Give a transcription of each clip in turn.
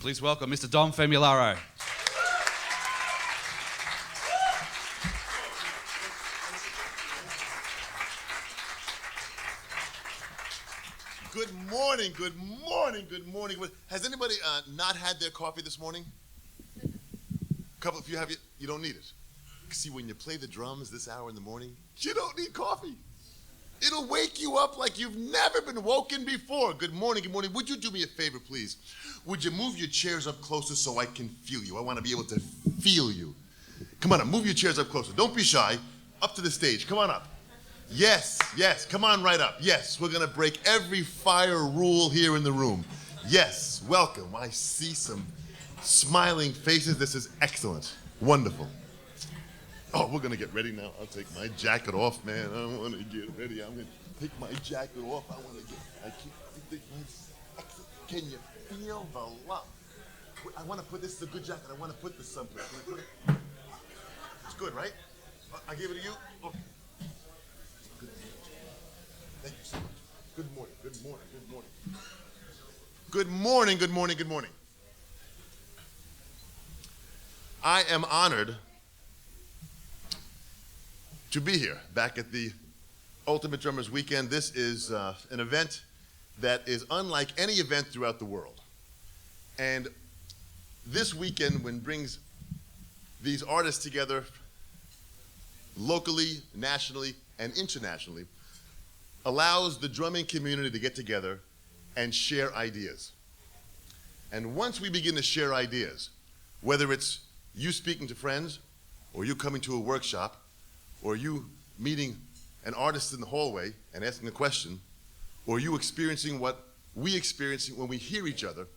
Please welcome Mr. Dom Famularo. Good morning, good morning, good morning. Has anybody not had their coffee this morning? A couple of you have, you don't need it. See, when you play the drums this hour in the morning, you don't need coffee. It'll wake you up like you've never been woken before. Good morning, good morning. Would you do me a favor, please? Would you move your chairs up closer so I can feel you? I want to be able to feel you. Come on up, move your chairs up closer. Don't be shy. Up to the stage, come on up. Yes, yes, come on right up. Yes, we're gonna break every fire rule here in the room. Yes, welcome. I see some smiling faces. This is excellent, wonderful. Oh, we're gonna get ready now. I'll take my jacket off, man. I wanna get ready. I'm gonna take my jacket off. Can you feel the love? I wanna put, this is a good jacket. I wanna put this someplace. Can I put it? It's good, right? I give it to you? Okay. Good. Thank you so much. Good morning, good morning, good morning. Good morning, good morning, good morning. I am honored to be here back at the Ultimate Drummers Weekend. This is an event that is unlike any event throughout the world. And this weekend, when brings these artists together locally, nationally, and internationally, allows the drumming community to get together and share ideas. And once we begin to share ideas, whether it's you speaking to friends, or you coming to a workshop, or you meeting an artist in the hallway and asking a question, or you experiencing what we experience when we hear each other,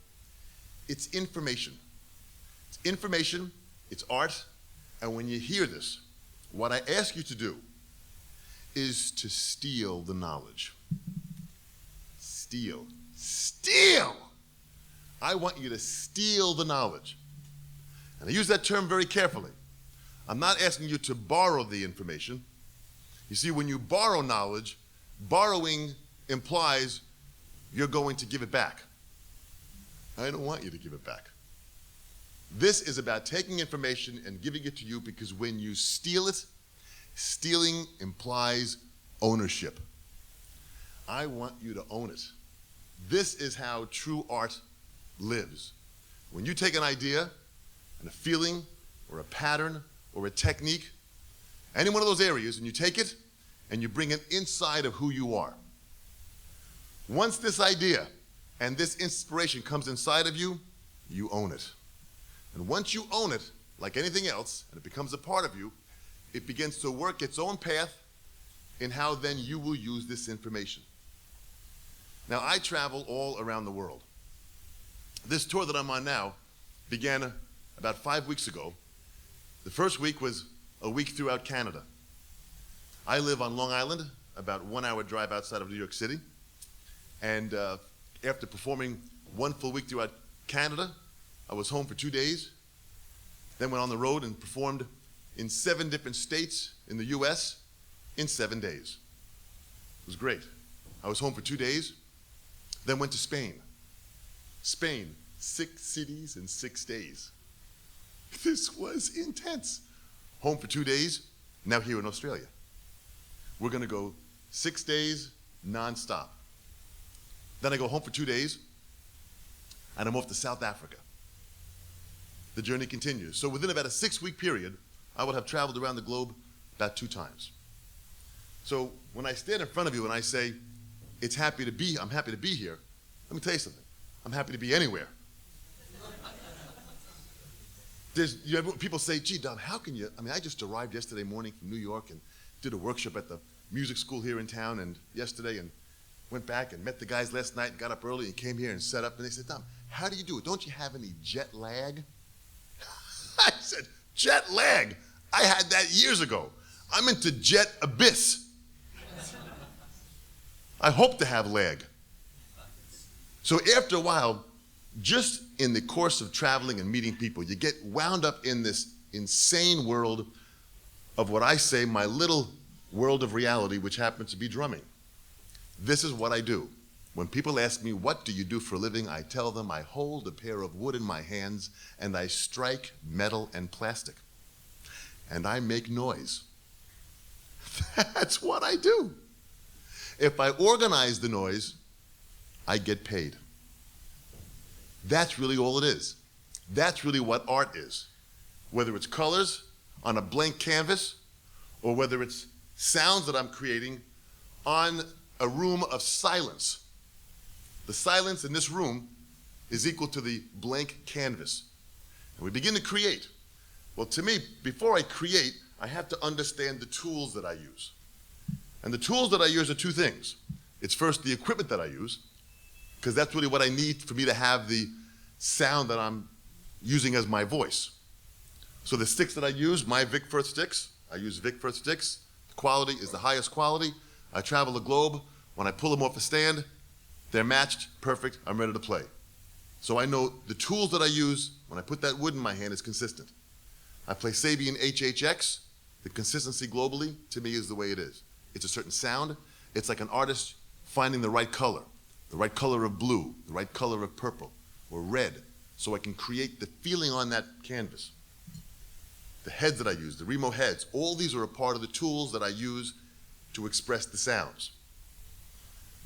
it's information. It's information, it's art, and when you hear this, what I ask you to do is to steal the knowledge. Steal. Steal! I want you to steal the knowledge. And I use that term very carefully. I'm not asking you to borrow the information. You see, when you borrow knowledge, borrowing implies you're going to give it back. I don't want you to give it back. This is about taking information and giving it to you, because when you steal it, stealing implies ownership. I want you to own it. This is how true art lives. When you take an idea and a feeling or a pattern or a technique, any one of those areas, and you take it and you bring it inside of who you are. Once this idea and this inspiration comes inside of you, you own it. And once you own it, like anything else, and it becomes a part of you, it begins to work its own path in how then you will use this information. Now, I travel all around the world. This tour that I'm on now began about 5 weeks ago. The first week was a week throughout Canada. I live on Long Island, about 1 hour drive outside of New York City. And after performing one full week throughout Canada, I was home for 2 days, then went on the road and performed in 7 different states in the US in 7 days. It was great. I was home for 2 days, then went to Spain. Spain, 6 cities in 6 days. This was intense. Home for 2 days, now here in Australia. We're gonna go 6 days nonstop. Then I go home for 2 days, and I'm off to South Africa. The journey continues. So within about a 6-week period, I would have traveled around the globe about 2 times. So when I stand in front of you and I say, I'm happy to be here, let me tell you something. I'm happy to be anywhere. People say, gee, Dom, how can you, I just arrived yesterday morning from New York and did a workshop at the music school here in town and yesterday, and went back and met the guys last night and got up early and came here and set up, and they said, Dom, how do you do it? Don't you have any jet lag? I said, jet lag? I had that years ago. I'm into jet abyss. I hope to have lag. So after a while, just in the course of traveling and meeting people, you get wound up in this insane world of what I say, my little world of reality, which happens to be drumming. This is what I do. When people ask me, what do you do for a living? I tell them I hold a pair of wood in my hands and I strike metal and plastic. And I make noise. That's what I do. If I organize the noise, I get paid. That's really all it is. That's really what art is. Whether it's colors on a blank canvas or whether it's sounds that I'm creating on a room of silence. The silence in this room is equal to the blank canvas. And we begin to create. Well, to me, before I create, I have to understand the tools that I use. And the tools that I use are two things. It's first the equipment that I use, because that's really what I need for me to have the sound that I'm using as my voice. So the sticks that I use, my Vic Firth sticks, I use Vic Firth sticks. The quality is the highest quality. I travel the globe. When I pull them off a stand, they're matched, perfect, I'm ready to play. So I know the tools that I use when I put that wood in my hand is consistent. I play Sabian HHX. The consistency globally, to me, is the way it is. It's a certain sound. It's like an artist finding the right color of blue, the right color of purple or red, so I can create the feeling on that canvas. The heads that I use, the DRUMEO heads, all these are a part of the tools that I use to express the sounds.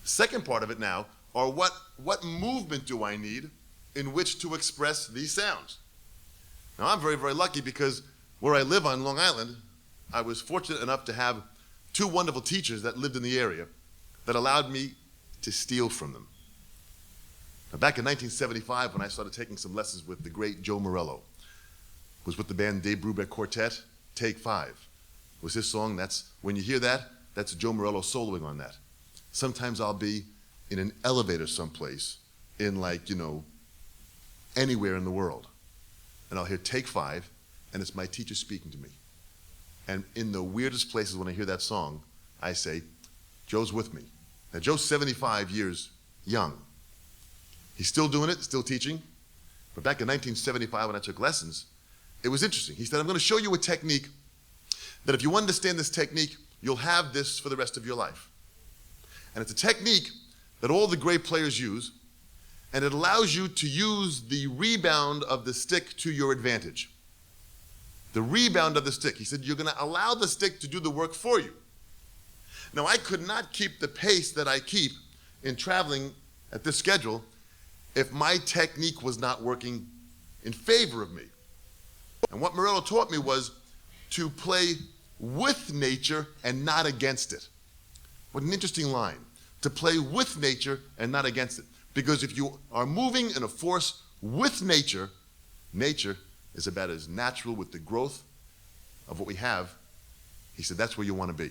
The second part of it now are what movement do I need in which to express these sounds? Now I'm very, very lucky because where I live on Long Island, I was fortunate enough to have two wonderful teachers that lived in the area that allowed me to steal from them. Now, back in 1975, when I started taking some lessons with the great Joe Morello, was with the band Dave Brubeck Quartet, Take 5 was his song. That's, when you hear that, that's Joe Morello soloing on that. Sometimes I'll be in an elevator someplace in anywhere in the world, and I'll hear Take 5, and it's my teacher speaking to me. And in the weirdest places when I hear that song, I say, Joe's with me. Now Joe's 75 years young. He's still doing it, still teaching. But back in 1975 when I took lessons, it was interesting. He said, I'm going to show you a technique that if you understand this technique, you'll have this for the rest of your life. And it's a technique that all the great players use, and it allows you to use the rebound of the stick to your advantage. The rebound of the stick. He said, you're going to allow the stick to do the work for you. Now, I could not keep the pace that I keep in traveling at this schedule if my technique was not working in favor of me. And what Morello taught me was to play with nature and not against it. What an interesting line. To play with nature and not against it. Because if you are moving in a force with nature, nature is about as natural with the growth of what we have. He said that's where you want to be.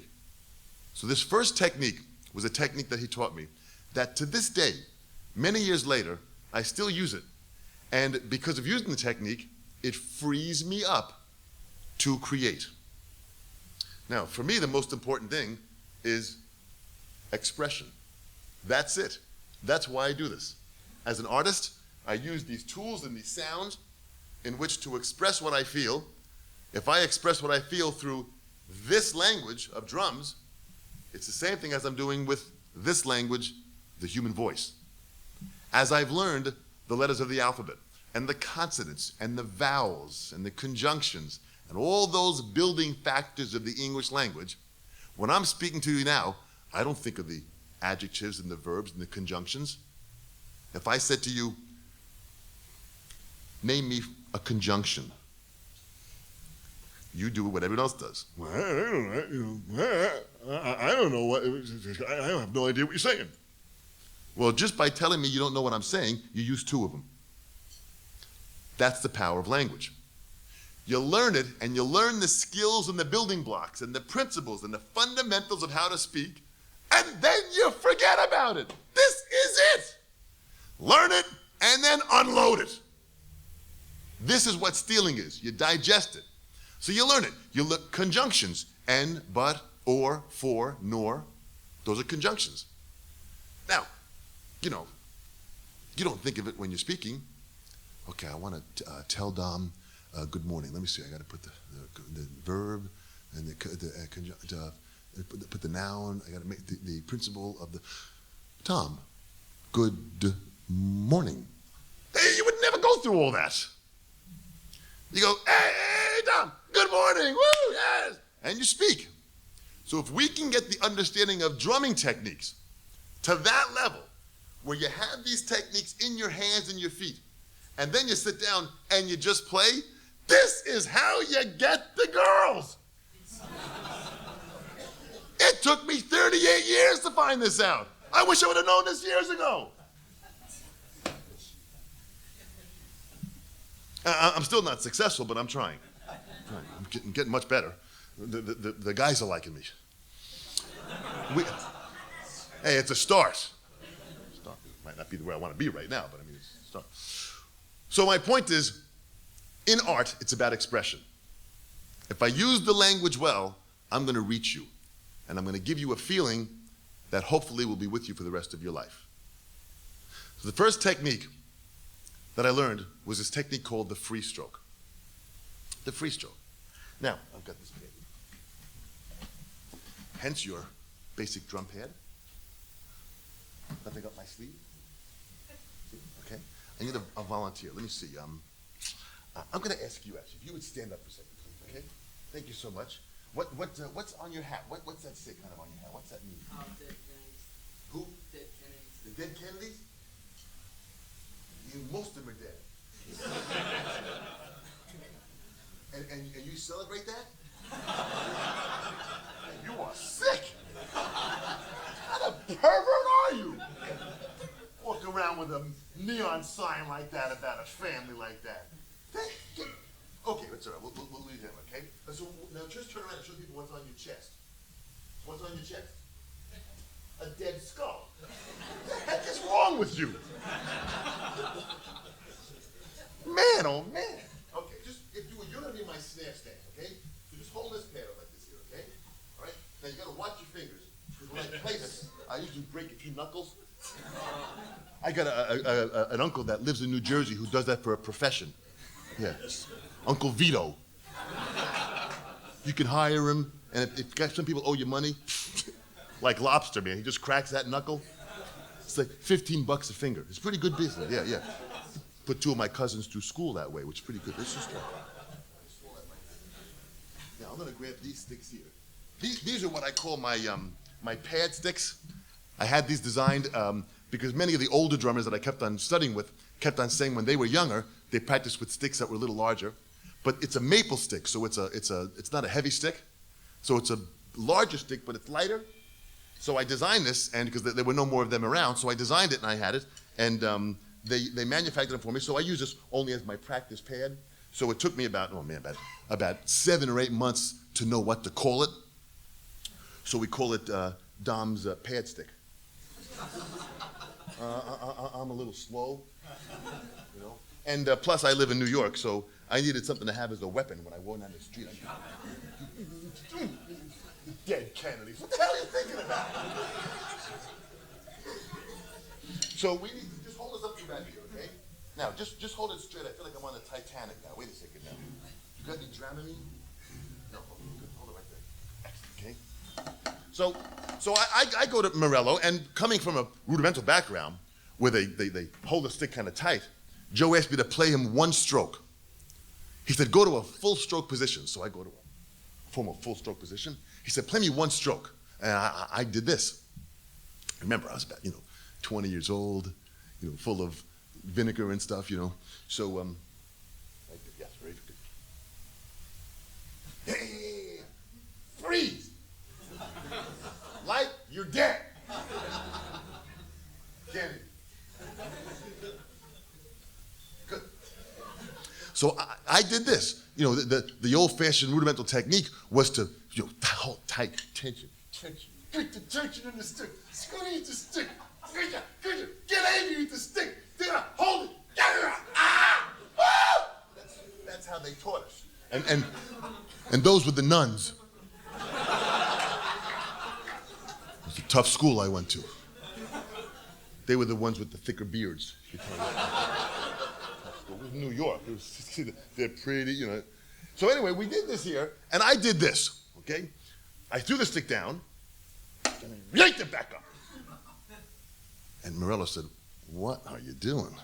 So this first technique was a technique that he taught me that to this day, many years later, I still use it. And because of using the technique, it frees me up to create. Now, for me, the most important thing is expression. That's it. That's why I do this. As an artist, I use these tools and these sounds in which to express what I feel. If I express what I feel through this language of drums, it's the same thing as I'm doing with this language, the human voice. As I've learned the letters of the alphabet, and the consonants, and the vowels, and the conjunctions, and all those building factors of the English language, when I'm speaking to you now, I don't think of the adjectives and the verbs and the conjunctions. If I said to you, name me a conjunction, you do what everyone else does. Well, I don't know what, I have no idea what you're saying. Well, just by telling me you don't know what I'm saying, you use two of them. That's the power of language. You learn it, and you learn the skills and the building blocks and the principles and the fundamentals of how to speak, and then you forget about it. This is it. Learn it, and then unload it. This is what stealing is. You digest it. So you learn it. You look conjunctions. And, but, or, for, nor. Those are conjunctions. Now, you don't think of it when you're speaking. Okay, I want to tell Dom good morning. Let me see. I got to put the verb and put the noun. I got to make the principle of the. Tom, good morning. Hey, you would never go through all that. You go, hey, Dom, good morning, woo, yes, and you speak. So if we can get the understanding of drumming techniques to that level, where you have these techniques in your hands and your feet, and then you sit down and you just play, this is how you get the girls. It took me 38 years to find this out. I wish I would have known this years ago. I'm still not successful, but I'm trying. I'm getting much better. The guys are liking me. Hey, it's a start. Might not be where I want to be right now, but I mean, it's a start. So my point is, in art, it's about expression. If I use the language well, I'm going to reach you, and I'm going to give you a feeling that hopefully will be with you for the rest of your life. So the first technique that I learned was this technique called the free stroke. The free stroke. Now, I've got this pad. Hence your basic drum pad. Nothing up my sleeve. Okay. I need a volunteer. Let me see. I'm going to ask you actually, if you would stand up for a second, please. Okay. Thank you so much. What's on your hat? What's that say kind of on your hat? What's that mean? Dead Kennedys. Who? Dead Kennedys. The dead Kennedys? Most of them are dead. and you celebrate that? You are sick. What kind of pervert are you? Walk around with a neon sign like that about a family like that. Okay, that's all right. We'll leave him, okay? So now just turn around and show people what's on your chest. What's on your chest? A dead skull. What the heck is wrong with you? Man, oh man. Okay, you're gonna be my snare stand, okay? So just hold this pad up like this here, okay? All right? Now you gotta watch your fingers. Because when I play this, I usually break a few knuckles. I got an uncle that lives in New Jersey who does that for a profession. Yes, Uncle Vito. You can hire him, and if some people owe you money, like Lobster Man, he just cracks that knuckle. It's like $15 a finger. It's pretty good business. Yeah, yeah. Put two of my cousins through school that way, which is pretty good. It's just now I'm gonna grab these sticks here. These are what I call my pad sticks. I had these designed because many of the older drummers that I kept on studying with kept on saying when they were younger they practiced with sticks that were a little larger, but it's a maple stick, so it's not a heavy stick, so it's a larger stick, but it's lighter. So I designed this, and because there were no more of them around, so I designed it and I had it, and they manufactured it for me. So I use this only as my practice pad. So it took me about 7 or 8 months to know what to call it. So we call it Dom's pad stick. I'm a little slow, you know. And plus, I live in New York, so I needed something to have as a weapon when I walked down the street. Dead Kennedys. What the hell are you thinking about? So we need to just hold this up to right here, okay? Now, just hold it straight. I feel like I'm on the Titanic now. Wait a second now. You got any Dramamine? No. Hold it right there. Okay. So I go to Morello, and coming from a rudimental background where they hold the stick kind of tight, Joe asked me to play him one stroke. He said, go to a full stroke position. So I go to a full stroke position. He said, play me one stroke. And I did this. Remember, I was about, 20 years old, full of vinegar and stuff, So, yes, very good. Hey, freeze. Like you're dead. Kennedy. Good. So I did this. The old-fashioned rudimental technique was to hold tight tension. Get the tension in the stick. Squeeze the stick. Get angry with the stick. Hold it. That's how they taught us. And those were the nuns. It was a tough school I went to. They were the ones with the thicker beards. It was New York. They're pretty, So anyway, we did this here, and I did this, okay? I threw the stick down, and I yanked it back up. And Morello said, what are you doing?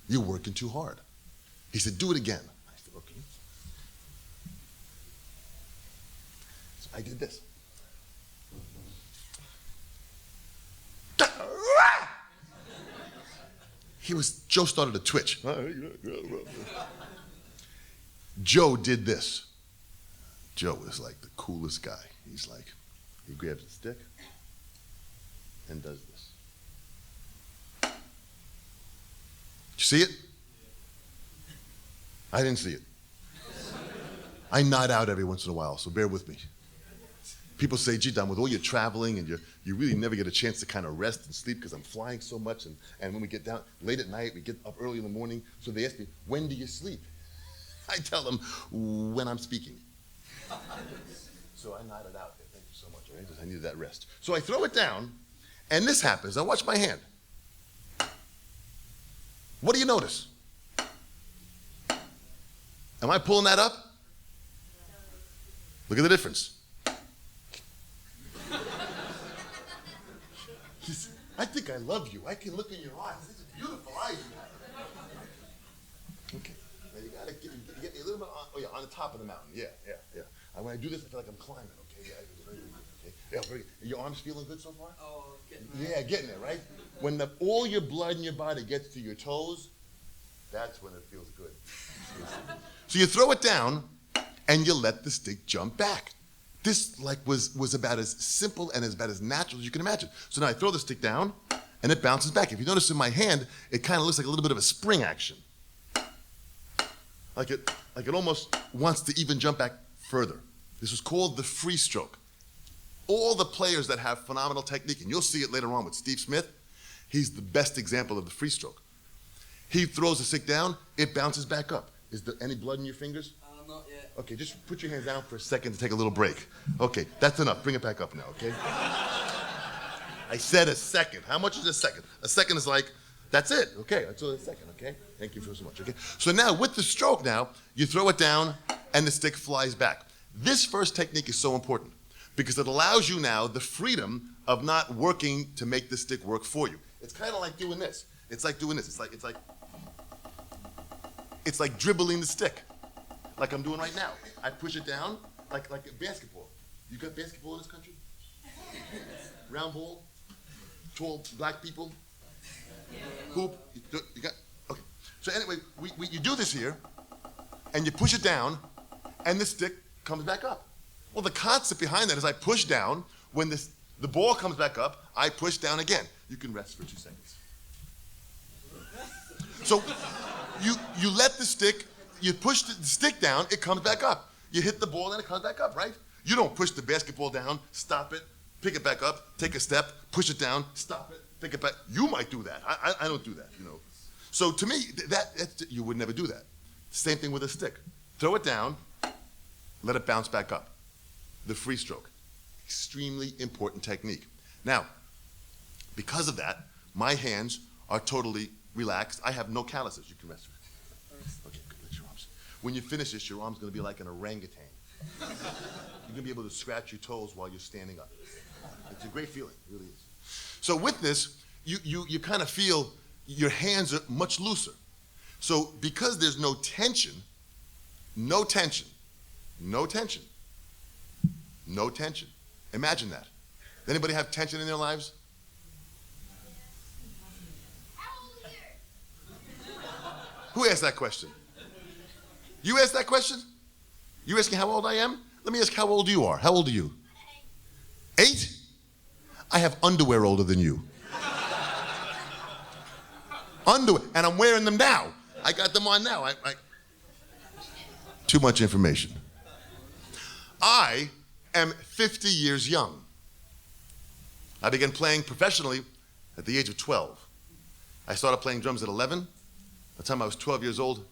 You're working too hard. He said, do it again. I said, okay. So I did this. Joe started to twitch. Joe did this. Joe is like the coolest guy. He's like, he grabs the stick and does this. You see it? I didn't see it. I nod out every once in a while, so bear with me. People say, gee, Don, with all your traveling and you really never get a chance to kind of rest and sleep because I'm flying so much, and when we get down late at night, we get up early in the morning, so they ask me, when do you sleep? I tell them, when I'm speaking. So I nodded out there, thank you so much, all right? I needed that rest. So I throw it down, and this happens. I watch my hand. What do you notice? Am I pulling that up? Look at the difference. I think I love you. I can look in your eyes. These are beautiful eyes. Okay. Now you gotta get me a little bit on the top of the mountain. Yeah. When I do this, I feel like I'm climbing. Okay. Yeah. Very good. Okay. Yeah. Very good. Your arms feeling good so far? Oh, getting there. Yeah, getting there, right? When all your blood in your body gets to your toes, that's when it feels good. So you throw it down, and you let the stick jump back. This was about as simple and about as natural as you can imagine. So now I throw the stick down, and it bounces back. If you notice in my hand, it kind of looks like a little bit of a spring action. Like it almost wants to even jump back further. This is called the free stroke. All the players that have phenomenal technique, and you'll see it later on with Steve Smith, he's the best example of the free stroke. He throws the stick down, it bounces back up. Is there any blood in your fingers? Not yet. Okay, just put your hands down for a second to take a little break. Okay, that's enough. Bring it back up now, okay? I said a second. How much is a second? A second is like, that's it. Okay, that's a second, okay? Thank you so much, okay? So now with the stroke now, you throw it down and the stick flies back. This first technique is so important because it allows you now the freedom of not working to make the stick work for you. It's kind of like doing this. It's like doing this. It's like dribbling the stick. Like I'm doing right now. I push it down like a basketball. You got basketball in this country? Round ball? Tall black people? Hoop? You got? Okay. So anyway, you do this here, and you push it down, and the stick comes back up. Well, the concept behind that is I push down. When the ball comes back up, I push down again. You can rest for 2 seconds. So you let the stick. You push the stick down, it comes back up. You hit the ball and it comes back up, right? You don't push the basketball down, stop it, pick it back up, take a step, push it down, stop it, pick it back. You might do that. I don't do that, you know. So to me, you would never do that. Same thing with a stick. Throw it down, let it bounce back up. The free stroke. Extremely important technique. Now, because of that, my hands are totally relaxed. I have no calluses. You can rest. Okay, good. Let your arms. When you finish this, your arm's going to be like an orangutan. You're going to be able to scratch your toes while you're standing up. It's a great feeling. It really is. So with this, you kind of feel your hands are much looser. So because there's no tension, no tension, no tension, no tension. Imagine that. Anybody have tension in their lives? Who asked that question? You asked that question? You asking how old I am? Let me ask how old you are. How old are you? 8? I have underwear older than you. Underwear, and I'm wearing them now. I got them on now. Too much information. I am 50 years young. I began playing professionally at the age of 12. I started playing drums at 11. By the time I was 12 years old,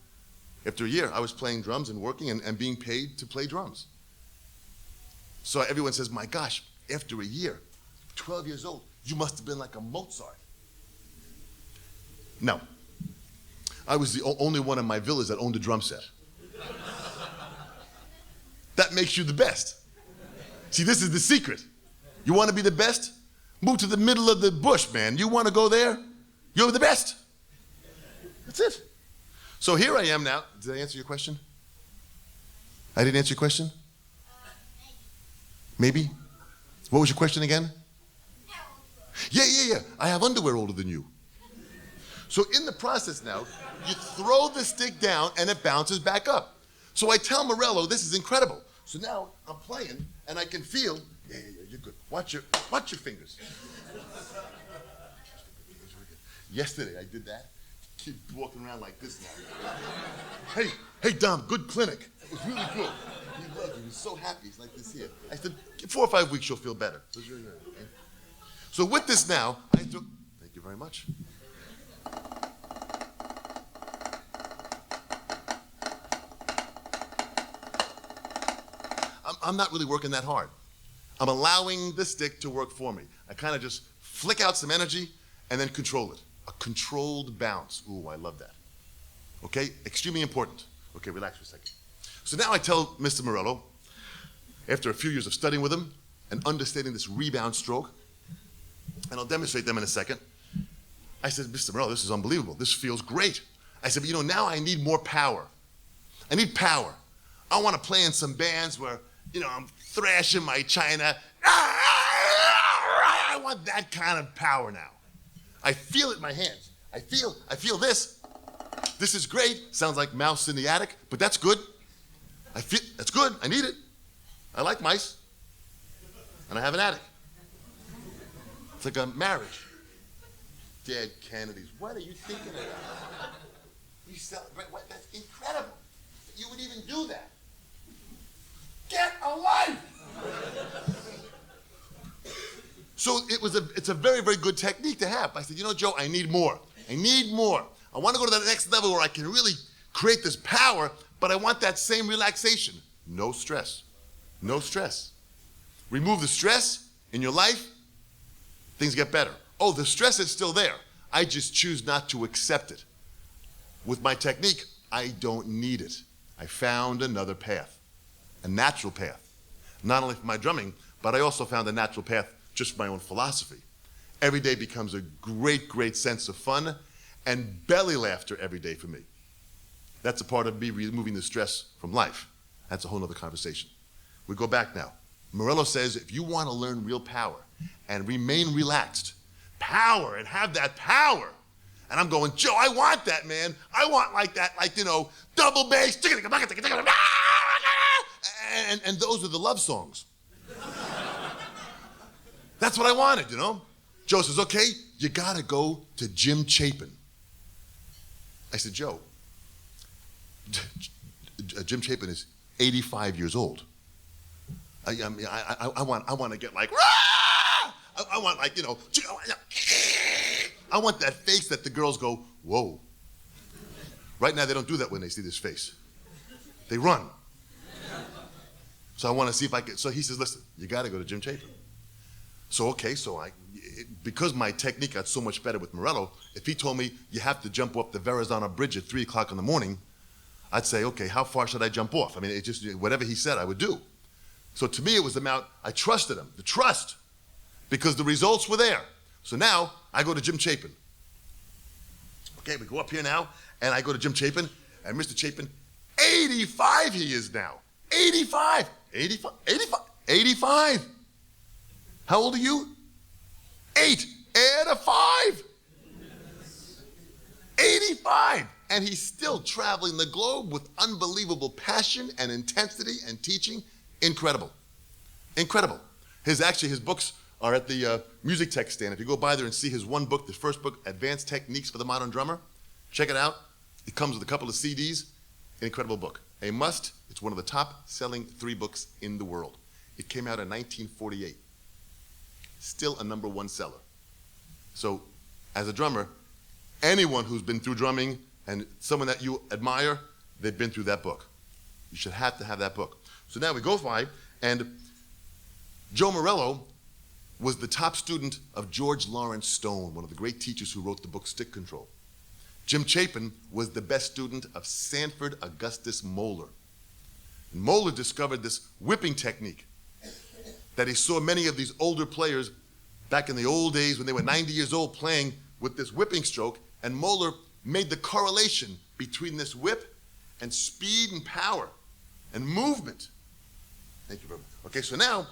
after a year, I was playing drums and working and being paid to play drums. So everyone says, my gosh, after a year, 12 years old, you must have been like a Mozart. No. I was the only one in my village that owned a drum set. That makes you the best. See, this is the secret. You want to be the best? Move to the middle of the bush, man. You want to go there? You're the best. That's it. So here I am now. Did I answer your question? I didn't answer your question? Maybe? What was your question again? Yeah. I have underwear older than you. So in the process now, you throw the stick down and it bounces back up. So I tell Morello, this is incredible. So now I'm playing and I can feel, yeah, you're good. Watch your fingers. Yesterday I did that. Kid walking around like this now. Hey, Dom, good clinic. It was really good. He loved it. He was so happy. He's like this here. I said, 4 or 5 weeks you'll feel better. So with this now, thank you very much. I'm not really working that hard. I'm allowing the stick to work for me. I kind of just flick out some energy and then control it. A controlled bounce. Ooh, I love that. Okay, extremely important. Okay, relax for a second. So now I tell Mr. Morello, after a few years of studying with him and understanding this rebound stroke, and I'll demonstrate them in a second, I said, Mr. Morello, this is unbelievable. This feels great. I said, but now I need more power. I need power. I want to play in some bands where, I'm thrashing my china. I want that kind of power now. I feel it in my hands. I feel this. This is great. Sounds like mouse in the attic, but that's good. That's good. I need it. I like mice. And I have an attic. It's like a marriage. Dead Kennedys. What are you thinking about? You celebrate what? That's incredible. You would even do that. Get a life! So it's a very, very good technique to have. I said, Joe, I need more. I need more. I want to go to that next level where I can really create this power, but I want that same relaxation. No stress. No stress. Remove the stress in your life, things get better. Oh, the stress is still there. I just choose not to accept it. With my technique, I don't need it. I found another path, a natural path. Not only for my drumming, but I also found a natural path just for my own philosophy. Every day becomes a great, great sense of fun and belly laughter every day for me. That's a part of me removing the stress from life. That's a whole other conversation. We go back now. Morello says, if you want to learn real power and remain relaxed, power and have that power. And I'm going, Joe, I want that, man. I want double bass. And those are the love songs. That's what I wanted, Joe says, okay, you got to go to Jim Chapin. I said, Joe, Jim Chapin is 85 years old. I want to get like, rah! I want I want that face that the girls go, whoa. Right now they don't do that when they see this face. They run. So I want to see if I can, so he says, listen, you got to go to Jim Chapin. So, okay, because my technique got so much better with Morello, if he told me you have to jump off the Verrazano Bridge at 3 o'clock in the morning, I'd say, okay, how far should I jump off? I mean, it just, whatever he said, I would do. So to me, it was about, I trusted him, the trust, because the results were there. So now, I go to Jim Chapin. Okay, we go up here now, and I go to Jim Chapin, and Mr. Chapin, 85 he is now. 85. How old are you? 8. Add a 5. 85. And he's still traveling the globe with unbelievable passion and intensity and teaching. Incredible. Incredible. His books are at the music tech stand. If you go by there and see his one book, the first book, Advanced Techniques for the Modern Drummer, check it out. It comes with a couple of CDs. An incredible book. A must. It's one of the top-selling 3 books in the world. It came out in 1948. Still a #1 seller. So, as a drummer, anyone who's been through drumming and someone that you admire, they've been through that book. You should have to have that book. So now we go by, and Joe Morello was the top student of George Lawrence Stone, one of the great teachers who wrote the book Stick Control. Jim Chapin was the best student of Sanford Augustus Moeller. And Moeller discovered this whipping technique that he saw many of these older players back in the old days when they were 90 years old playing with this whipping stroke, and Moeller made the correlation between this whip and speed and power and movement. Thank you very much. Okay, so now,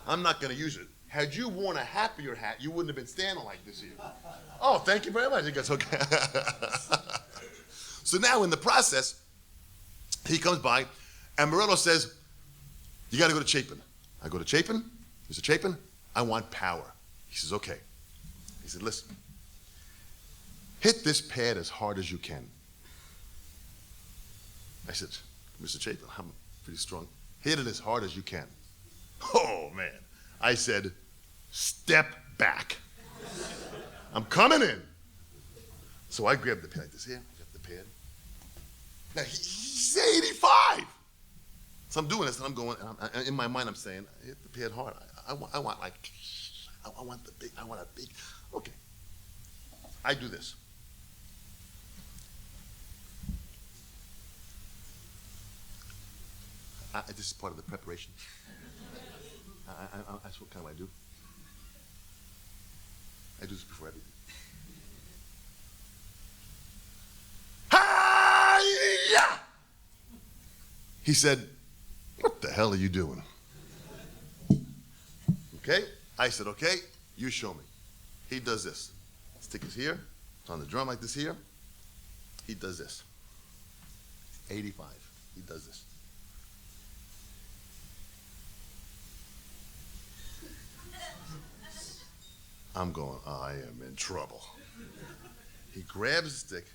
I'm not going to use it. Had you worn a happier hat, you wouldn't have been standing like this here. Oh, thank you very much. I guess, okay. So now in the process, he comes by, and Morello says, you got to go to Chapin. I go to Chapin. Mr. Chapin, I want power. He says, okay. He said, listen, hit this pad as hard as you can. I said, Mr. Chapin, I'm pretty strong. Hit it as hard as you can. Oh, man. I said, step back. I'm coming in. So I grabbed the pad like this here. I got the pad. Now, he's 85. So I'm doing this, and I'm going, and in my mind, I'm saying, hit the pad hard. I want a big, okay. I do this. This is part of the preparation. That's what kind of I do. I do this before everything. Hi-ya! He said, what the hell are you doing? Okay? I said, okay, you show me. He does this. Stick is here. It's on the drum like this here. He does this. 85. He does this. I'm going, I am in trouble. He grabs the stick,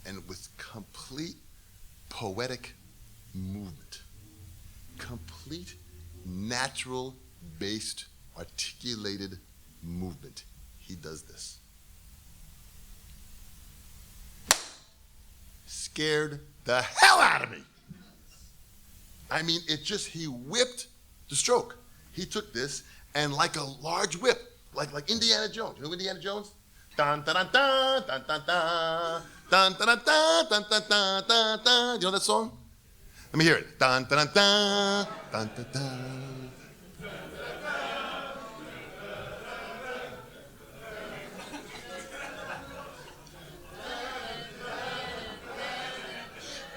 and with complete poetic movement, complete natural-based, articulated movement, he does this. Scared the hell out of me. I mean, he whipped the stroke. He took this, and like a large whip, like Indiana Jones. You know Indiana Jones? Dun dun dun dun dun dun dun dun dun dun dun dun dun dun dun. You know that song? Let me hear it. Dun dun dun dun dun dun.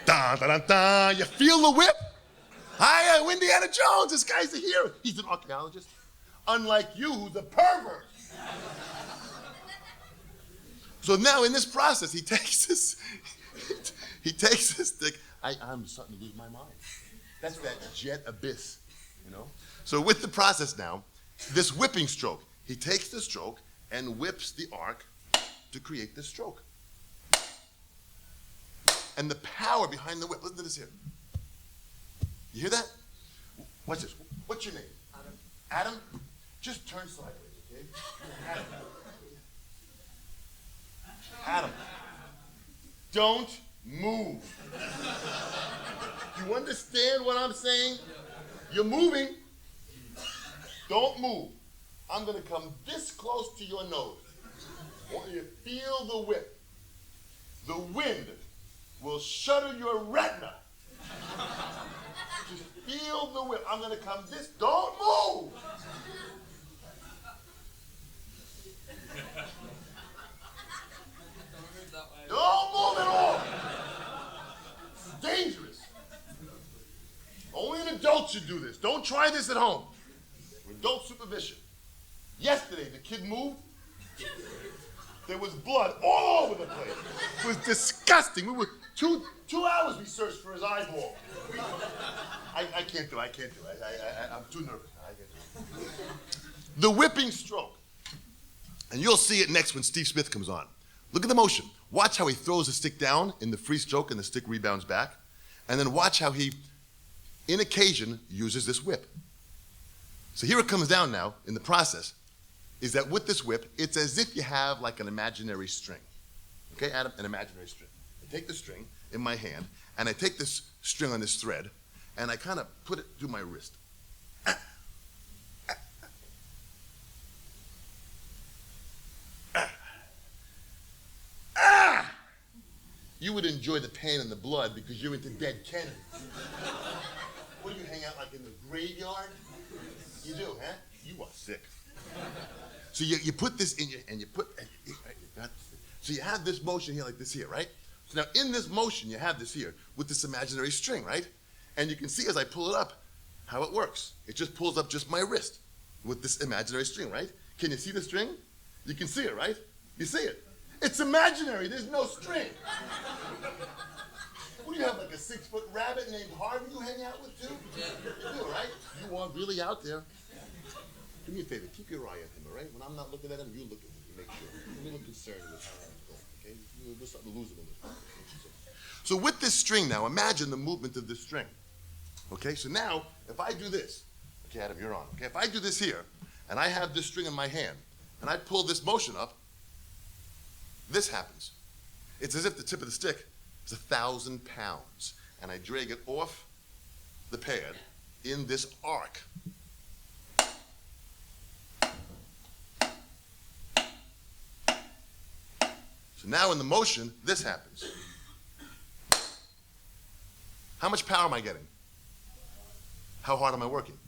Dun dun dun dun. You feel the whip? Hi, I'm Indiana Jones. This guy's a hero. He's an archaeologist. Unlike you, who's a pervert. So now in this process, he takes this stick. I'm starting to lose my mind. That's that jet abyss, you know? So with the process now, this whipping stroke, he takes the stroke and whips the arc to create this stroke. And the power behind the whip, listen to this here. You hear that? Watch this. What's your name? Adam? Adam? Just turn sideways, okay? Adam. Adam. Don't move. You understand what I'm saying? You're moving. Don't move. I'm going to come this close to your nose. I want you to feel the whip. The wind will shudder your retina. Just feel the whip. I'm going to come this. Don't move. Don't move at all. It's dangerous. Only an adult should do this. Don't try this at home. Adult supervision. Yesterday, the kid moved. There was blood all over the place. It was disgusting. We were two hours we searched for his eyeball. I can't do it. I can't do it. I'm too nervous. I can't do it. The whipping stroke. And you'll see it next when Steve Smith comes on. Look at the motion. Watch how he throws the stick down in the free stroke and the stick rebounds back. And then watch how he, in occasion, uses this whip. So here it comes down now in the process, is that with this whip, it's as if you have like an imaginary string. Okay, Adam, an imaginary string. I take the string in my hand, and I take this string on this thread, and I kind of put it through my wrist. You would enjoy the pain and the blood because you're into dead Kennedy. What do you hang out like in the graveyard? You do, huh? You are sick. So you put this in your, and you put, so you have this motion here like this here, right? So now in this motion, you have this here with this imaginary string, right? And you can see as I pull it up how it works. It just pulls up just my wrist with this imaginary string, right? Can you see the string? You can see it, right? You see it. It's imaginary. There's no string. What do you have, like a 6-foot rabbit named Harvey you hang out with too? You do, right? You are really out there. Do me a favor. Keep your eye on him, all right? When I'm not looking at him, you look at him to make sure. I'm a little concerned with how I'm going, okay? There's something to lose him in this. So with this string now, imagine the movement of this string. Okay, so now, if I do this, okay, Adam, you're on. Okay, if I do this here, and I have this string in my hand, and I pull this motion up, this happens. It's as if the tip of the stick is 1,000 pounds, and I drag it off the pad in this arc. So now in the motion, this happens. How much power am I getting? How hard am I working?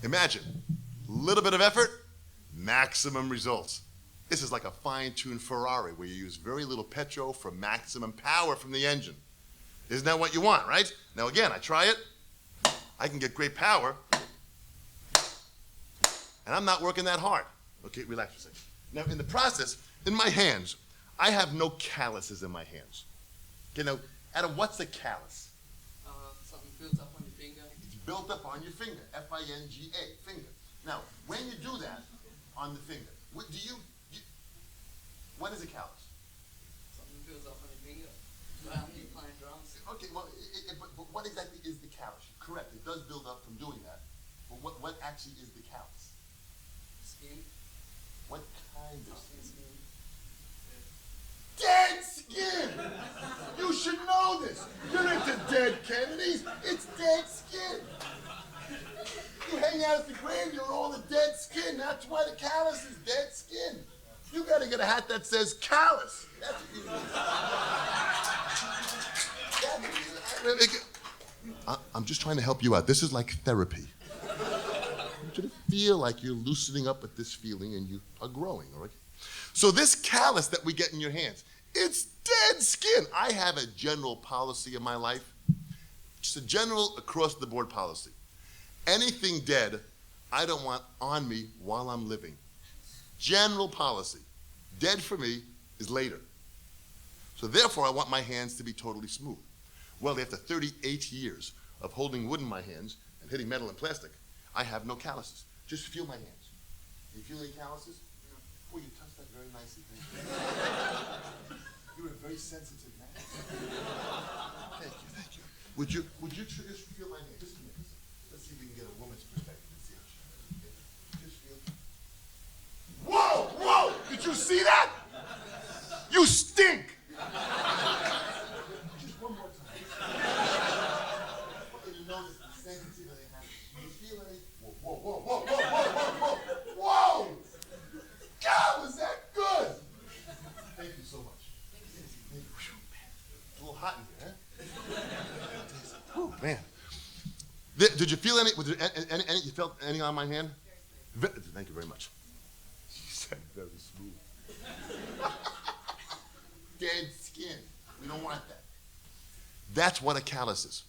Imagine, little bit of effort, maximum results. This is like a fine-tuned Ferrari where you use very little petrol for maximum power from the engine. Isn't that what you want, right? Now again, I try it, I can get great power, and I'm not working that hard. Okay, relax for a second. Now in the process, in my hands, I have no calluses in my hands. Okay, now, Adam, what's a callus? Something built up on your finger. It's built up on your finger, F-I-N-G-A, finger. Now, when you do that on the finger, what is a callus? Something built up on your finger. When you're playing drums. Okay, well, but what exactly is the callus? Correct, it does build up from doing that, but what actually is the callus? Skin. What kind of Skin. Dead skin! You should know this. You're into dead Kennedys. It's dead skin. You hang out at the graveyard, all the dead skin. That's why the callus is dead skin. You gotta get a hat that says callus. That's what you need. I'm just trying to help you out. This is like therapy. I want you to feel like you're loosening up at this feeling and you are growing, all right? So this callus that we get in your hands, it's dead skin. I have a general policy in my life, just a general across-the-board policy. Anything dead, I don't want on me while I'm living. General policy. Dead for me is later. So therefore, I want my hands to be totally smooth. Well, after 38 years of holding wood in my hands and hitting metal and plastic, I have no calluses. Just feel my hands. Do you feel any calluses? Oh, you touched that very nicely. You're a very sensitive man. Thank you, thank you. Would you just feel my hand? Just a minute. Let's see if we can get a woman's perspective. Let's see how she just feel. Whoa, whoa! Did you see that? You stink! Just one more time. And you notice the sensitivity they have. You feel any? Whoa, whoa, whoa, whoa, whoa, whoa, whoa, whoa! Whoa! God, was that good? Thank you so much. It's a little hot in here, huh? Whew, man. Did you feel any? Was there any? You felt any on my hand? Thank you very much. She said very smooth. Dead skin. We don't want that. That's what a callus is.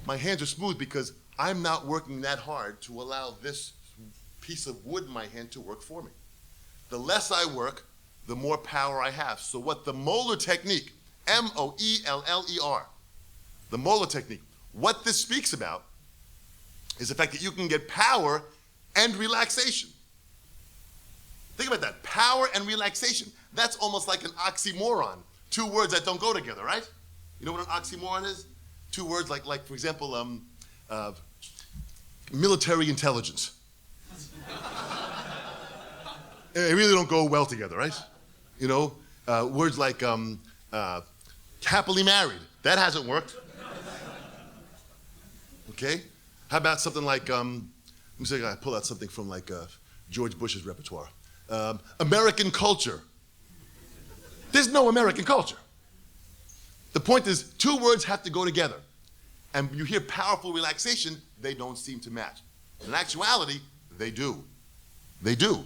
My hands are smooth because I'm not working that hard to allow this piece of wood in my hand to work for me. The less I work, the more power I have. So what the Moeller technique, M-O-E-L-L-E-R, the Moeller technique, what this speaks about is the fact that you can get power and relaxation. Think about that, power and relaxation. That's almost like an oxymoron. Two words that don't go together, right? You know what an oxymoron is? Two words like for example, military intelligence. They really don't go well together, right? You know, words like happily married. That hasn't worked. Okay? How about something like, let me see, I pull out something from like George Bush's repertoire. American culture. There's no American culture. The point is, two words have to go together. And you hear powerful relaxation, they don't seem to match. In actuality, they do. They do.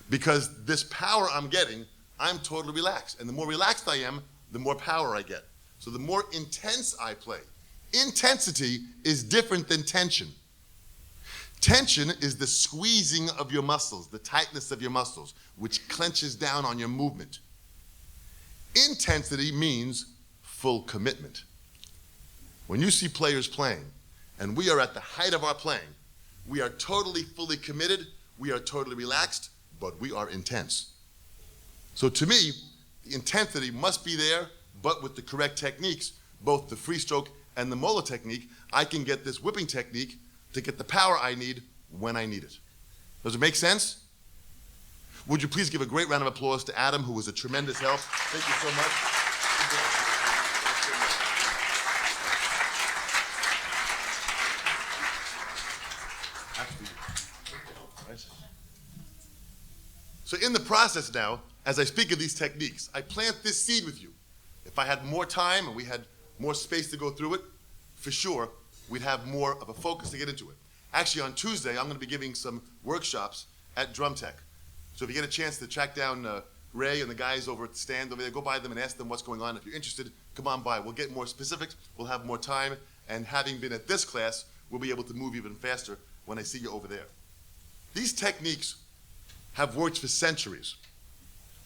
Because this power I'm getting, I'm totally relaxed. And the more relaxed I am, the more power I get. So the more intense I play. Intensity is different than tension. Tension is the squeezing of your muscles, the tightness of your muscles, which clenches down on your movement. Intensity means full commitment. When you see players playing, and we are at the height of our playing, we are totally fully committed, we are totally relaxed, but we are intense. So to me, the intensity must be there, but with the correct techniques, both the free stroke and the molar technique, I can get this whipping technique to get the power I need when I need it. Does it make sense? Would you please give a great round of applause to Adam, who was a tremendous help. Thank you so much. So in the process now, as I speak of these techniques, I plant this seed with you. If I had more time and we had more space to go through it, for sure, we'd have more of a focus to get into it. Actually, on Tuesday, I'm going to be giving some workshops at Drum Tech. So if you get a chance to track down Ray and the guys over at the stand over there, go by them and ask them what's going on. If you're interested, come on by. We'll get more specifics. We'll have more time. And having been at this class, we'll be able to move even faster when I see you over there. These techniques have worked for centuries.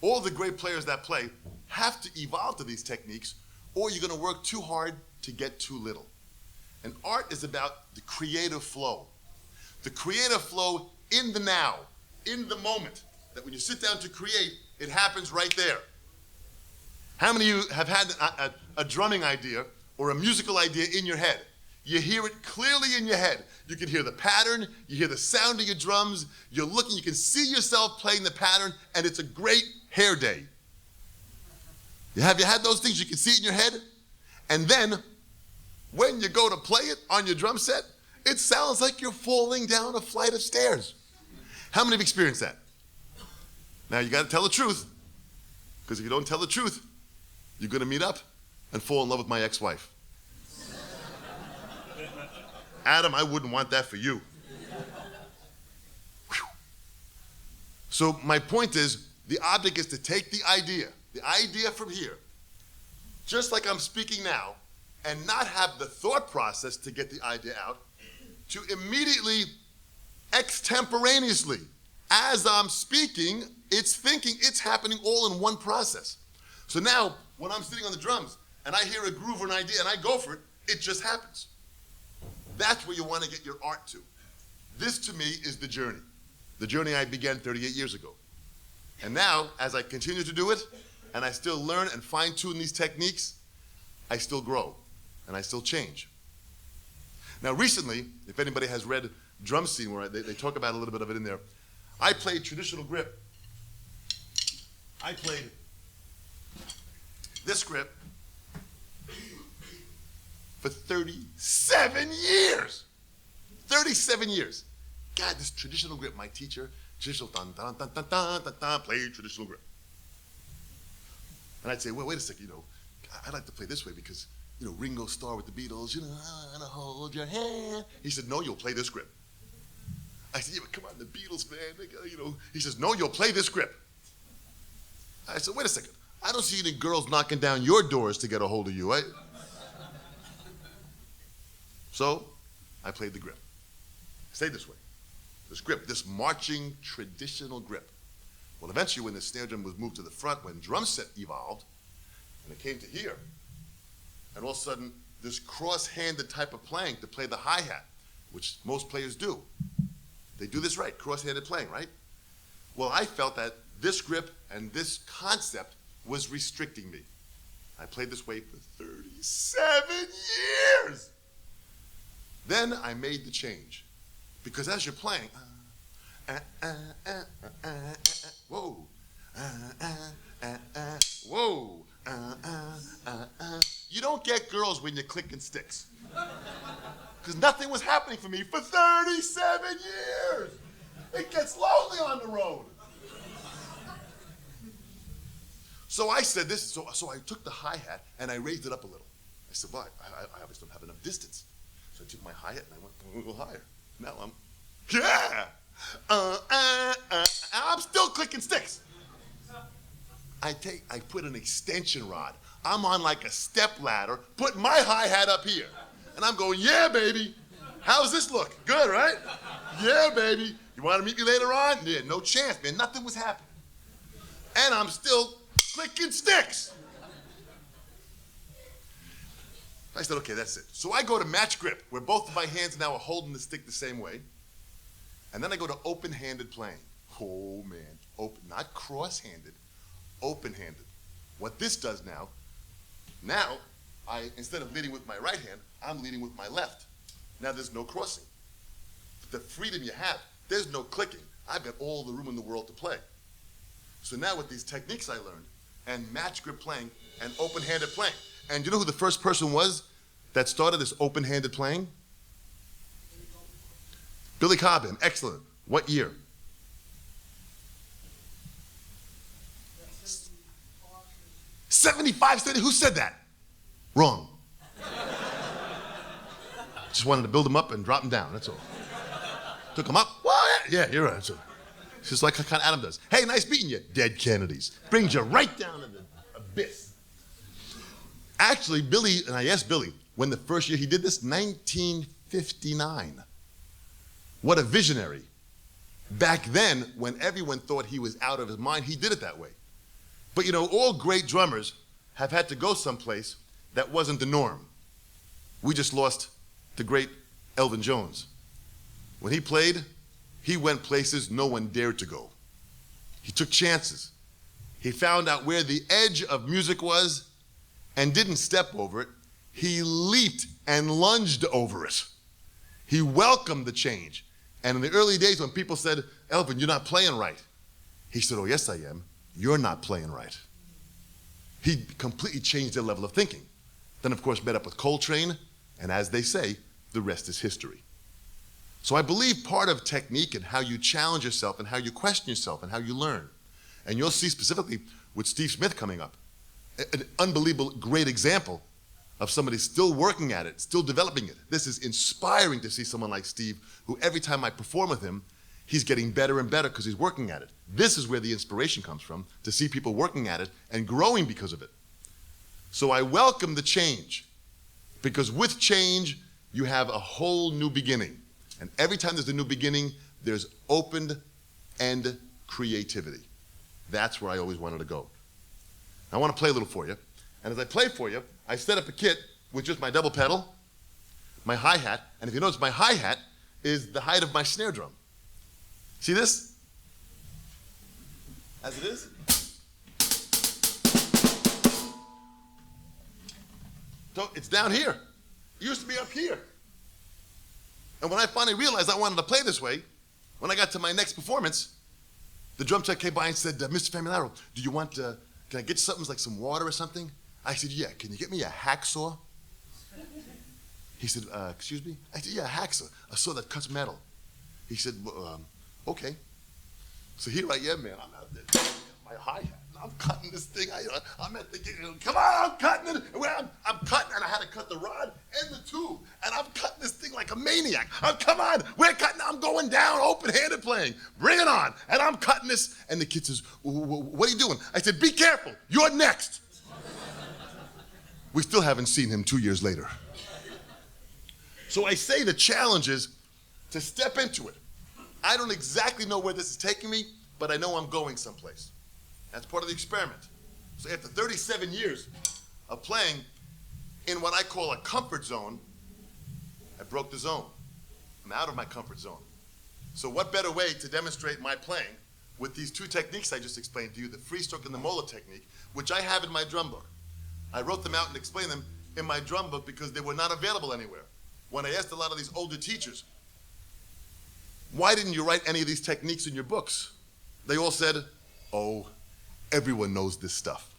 All the great players that play have to evolve to these techniques, or you're going to work too hard to get too little. And art is about the creative flow. The creative flow in the now, in the moment, that when you sit down to create, it happens right there. How many of you have had a drumming idea or a musical idea in your head? You hear it clearly in your head. You can hear the pattern, you hear the sound of your drums, you're looking, you can see yourself playing the pattern, and it's a great hair day. Have you had those things? You can see it in your head? And then, when you go to play it on your drum set, it sounds like you're falling down a flight of stairs. How many have experienced that? Now, you got to tell the truth, because if you don't tell the truth, you're going to meet up and fall in love with my ex-wife. Adam, I wouldn't want that for you. Whew. So my point is, the object is to take the idea from here, just like I'm speaking now, and not have the thought process to get the idea out, to immediately, extemporaneously, as I'm speaking, it's thinking, it's happening all in one process. So now, when I'm sitting on the drums, and I hear a groove or an idea, and I go for it, it just happens. That's where you want to get your art to. This, to me, is the journey I began 38 years ago. And now, as I continue to do it, and I still learn and fine-tune these techniques, I still grow, and I still change. Now, recently, if anybody has read Drum Scene, where they talk about a little bit of it in there, I played traditional grip. I played this grip for 37 years. 37 years. God, this traditional grip, my teacher, traditional dun dun dun dun dun dun dun, played traditional grip. And I'd say, well, wait a second, I'd like to play this way because, Ringo Starr with the Beatles, I wanna hold your hand. He said, no, you'll play this grip. I said, yeah, but come on, the Beatles, man, He says, no, you'll play this grip. I said, wait a second. I don't see any girls knocking down your doors to get a hold of you. So I played the grip. Stayed this way. This grip, this marching traditional grip. Well, eventually when the snare drum was moved to the front, when drum set evolved, and it came to here, and all of a sudden this cross-handed type of playing to play the hi-hat, which most players do. They do this right, cross-handed playing, right? Well, I felt that this grip and this concept was restricting me. I played this way for 37 years. Then I made the change. Because as you're playing, whoa, whoa, you don't get girls when you're clicking sticks. Because nothing was happening for me for 37 years. It gets lonely on the road. So I said this, so I took the hi-hat and I raised it up a little. I said, well, I obviously don't have enough distance. So I took my hi-hat and I went a little higher. Now I'm, yeah! I'm still clicking sticks. I put an extension rod. I'm on like a step ladder, put my hi-hat up here. And I'm going, yeah, baby. How's this look? Good, right? Yeah, baby. You want to meet me later on? Yeah, no chance, man. Nothing was happening. And I'm still clicking sticks. I said, okay, that's it. So I go to match grip, where both of my hands now are holding the stick the same way. And then I go to open-handed playing. Oh, man. Open, not cross-handed, open-handed. What this does now instead of leading with my right hand, I'm leading with my left. Now there's no crossing. The freedom you have, there's no clicking. I've got all the room in the world to play. So now with these techniques I learned, and match grip playing, and open-handed playing, and you know who the first person was that started this open-handed playing? Billy Cobham, excellent. What year? 75, who said that? Wrong. Just wanted to build him up and drop him down, that's all. Took him up, what? Yeah, you're right. It's just like kind of Adam does. Hey, nice meeting you. Dead Kennedys. Brings you right down in the abyss. Actually, Billy, and I asked Billy, when the first year he did this, 1959. What a visionary. Back then, when everyone thought he was out of his mind, he did it that way. But you know, all great drummers have had to go someplace that wasn't the norm. We just lost the great Elvin Jones. When he played, he went places no one dared to go. He took chances. He found out where the edge of music was and didn't step over it. He leaped and lunged over it. He welcomed the change. And in the early days when people said, Elvin, you're not playing right, he said, oh, yes, I am. You're not playing right. He completely changed their level of thinking. Then, of course, met up with Coltrane, and as they say, the rest is history. So I believe part of technique and how you challenge yourself and how you question yourself and how you learn. And you'll see specifically with Steve Smith coming up, an unbelievable great example of somebody still working at it, still developing it. This is inspiring to see someone like Steve, who every time I perform with him, he's getting better and better because he's working at it. This is where the inspiration comes from, to see people working at it and growing because of it. So I welcome the change, because with change, you have a whole new beginning. And every time there's a new beginning, there's open-end creativity. That's where I always wanted to go. I want to play a little for you. And as I play for you, I set up a kit with just my double pedal, my hi-hat, and if you notice, my hi-hat is the height of my snare drum. See this? As it is. So it's down here. It used to be up here. And when I finally realized I wanted to play this way, when I got to my next performance, the drum tech came by and said, Mr. Famularo, do you want, can I get you something like some water or something? I said, yeah, can you get me a hacksaw? He said, excuse me? I said, yeah, a hacksaw, a saw that cuts metal. He said, well, okay. So here I am, man, I'm out there, my hi-hat. I'm cutting this thing. I'm at the, come on, I'm cutting it. I'm cutting, and I had to cut the rod and the tube, and I'm cutting this thing like a maniac. Come on, we're cutting. I'm going down, open-handed playing. Bring it on, and I'm cutting this. And the kid says, "What are you doing?" I said, "Be careful. You're next." We still haven't seen him 2 years later. So I say the challenge is to step into it. I don't exactly know where this is taking me, but I know I'm going someplace. That's part of the experiment. So after 37 years of playing in what I call a comfort zone, I broke the zone. I'm out of my comfort zone. So what better way to demonstrate my playing with these two techniques I just explained to you, the free stroke and the molar technique, which I have in my drum book. I wrote them out and explained them in my drum book because they were not available anywhere. When I asked a lot of these older teachers, why didn't you write any of these techniques in your books? They all said, oh, everyone knows this stuff.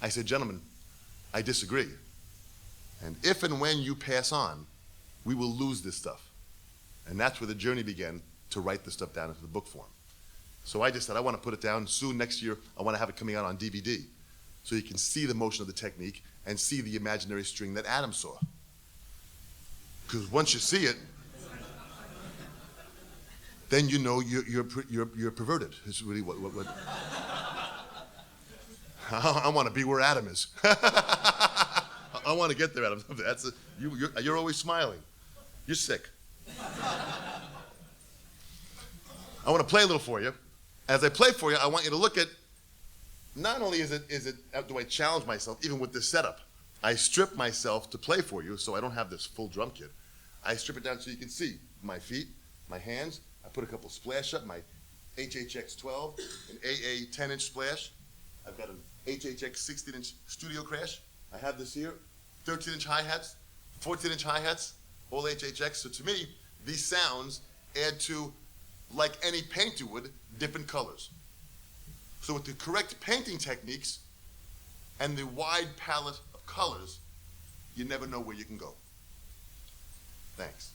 I said, gentlemen, I disagree. And if and when you pass on, we will lose this stuff. And that's where the journey began to write this stuff down into the book form. So I just said, I want to put it down soon. Next year, I want to have it coming out on DVD so you can see the motion of the technique and see the imaginary string that Adam saw. Because once you see it, then you know you're perverted. Is really what I want to be where Adam is. I want to get there, Adam. You're always smiling. You're sick. I want to play a little for you. As I play for you, I want you to look at, not only do I challenge myself, even with this setup, I strip myself to play for you, so I don't have this full drum kit. I strip it down so you can see my feet, my hands. I put a couple splash up, my HHX 12, an AA 10-inch splash. I've got an HHX 16-inch studio crash. I have this here, 13-inch hi-hats, 14-inch hi-hats, all HHX. So to me, these sounds add to, like any painter would, different colors. So with the correct painting techniques and the wide palette of colors, you never know where you can go. Thanks.